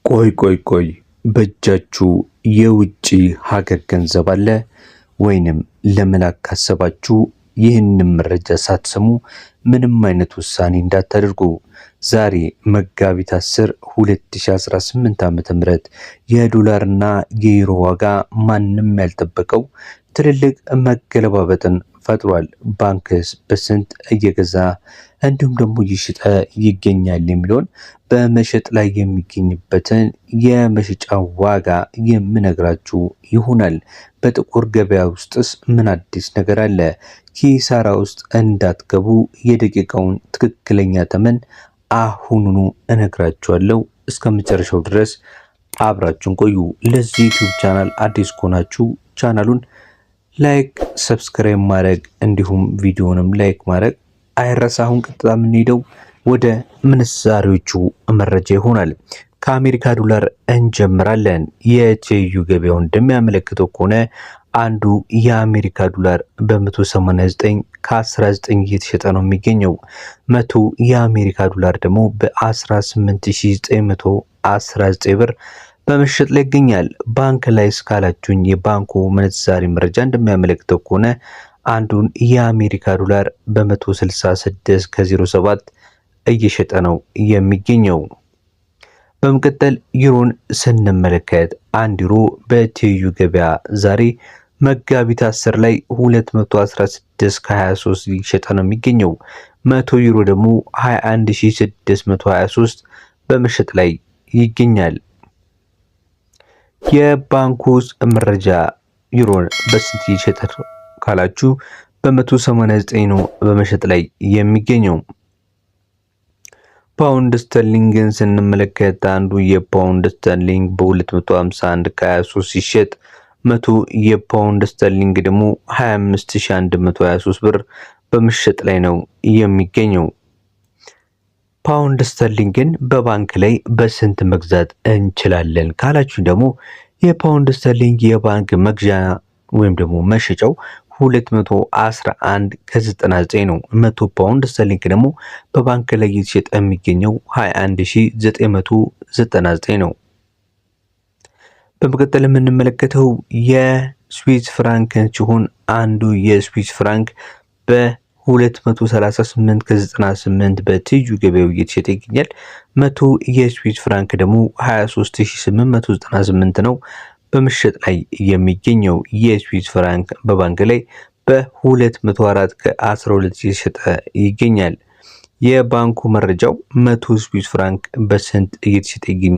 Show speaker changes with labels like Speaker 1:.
Speaker 1: ቆይ በእጃችሁ የውጪ ሀገር ገንዘብ አለ ወይንም ለመላክ ካሰባችሁ ይህንን መረጃ ሳትሰሙ ምንም አይነት ውሳኔ እንዳታደርጉ። ዛሬ መጋቢት 10 2018 ዓ.ም የዶላርና የዩሮ ዋጋ ማንም ያልጠበቀው ትልልቅ መገለባበጥን ፈጥሯል። ባንክስ በስንት እየገዛ እንዲሁም ደግሞ እየሸጠ ይገኛል የሚለውን በመሸጥ ላይ የሚገኝበትን የመሸጫ ዋጋ የምነግራችሁ ይሆናል። በጥቁር ገበያ ውስጥስ ምን አዲስ ነገር አለ? ኪሳራ ውስጥ እንዳትገቡ የደቂቃውን ትክክለኛ ተመን አሁኑኑ እነግራችኋለሁ። እስከ መጨረሻው ድረስ አብራችሁን ቆዩ። ለዚህ ዩቲዩብ ቻናል አዲስ ከሆናችሁ ቻናሉን ላይክ፣ ሰብስክራይብ ማድረግ እንዲሁም ቪዲዮንም ላይክ ማድረግ አይረሳ። አሁን ቀጥታ የምንሄደው ወደ ምንዛሬዎቹ መረጃ ይሆናል። ከአሜሪካ ዶላር እንጀምራለን። የትይዩ ገበያው እንደሚያመለክተው ከሆነ አንዱ የአሜሪካ ዶላር በ189 ከ19 እየተሸጠ ነው የሚገኘው። 100 የአሜሪካ ዶላር ደግሞ በ18919 ብር በመሸጥ ላይ ይገኛል። ባንክ ላይ እስካላችሁኝ የባንኩ ምንዛሬ መረጃ እንደሚያመለክተው ከሆነ አንዱን የአሜሪካ ዶላር በ166 ከ07 እየሸጠ ነው የሚገኘው። በመቀጠል ዩሮን ስንመለከት አንድ ዩሮ በትይዩ ገበያ ዛሬ መጋቢት 10 ላይ 216 ከ23 እየሸጠ ነው የሚገኘው። 100 ዩሮ ደግሞ 21623 በመሸጥ ላይ ይገኛል። የባንኩ መረጃ ዩሮን በስንት እየሸጠ ካላችሁ በ189 ነው በመሸጥ ላይ የሚገኘው። ፓውንድ ስተርሊንግን ስንመለከት አንዱ የፓውንድ ስተርሊንግ በ251 ከ23 ሲሸጥ 100 የፓውንድ ስተርሊንግ ደግሞ 25123 ብር በመሸጥ ላይ ነው የሚገኘው። ፓውንድ ስተርሊንግን በባንክ ላይ በስንት መግዛት እንችላለን ካላችሁ ደግሞ የፓውንድ ስተርሊንግ የባንክ መግዣ ወይም ደግሞ መሸጫው 211 ከ99 ነው። 100 ፓውንድ ስተርሊንግ ደግሞ በባንክ ላይ እየተሸጠ የሚገኘው 21999 ነው። በመቀጠል የምንመለከተው የስዊስ ፍራንክን ሲሆን አንዱ የስዊስ ፍራንክ በ238 ከ98 በትይዩ ገበያው እየተሸጠ ይገኛል። 100 የስዊስ ፍራንክ ደግሞ 23898 ነው በመሸጥ ላይ የሚገኘው። የስዊስ ፍራንክ በባንክ ላይ በ204 ከ12 እየተሸጠ ይገኛል። የባንኩ መረጃው 100 ስዊስ ፍራንክ በስንት እየተሸጠ ይገኛል?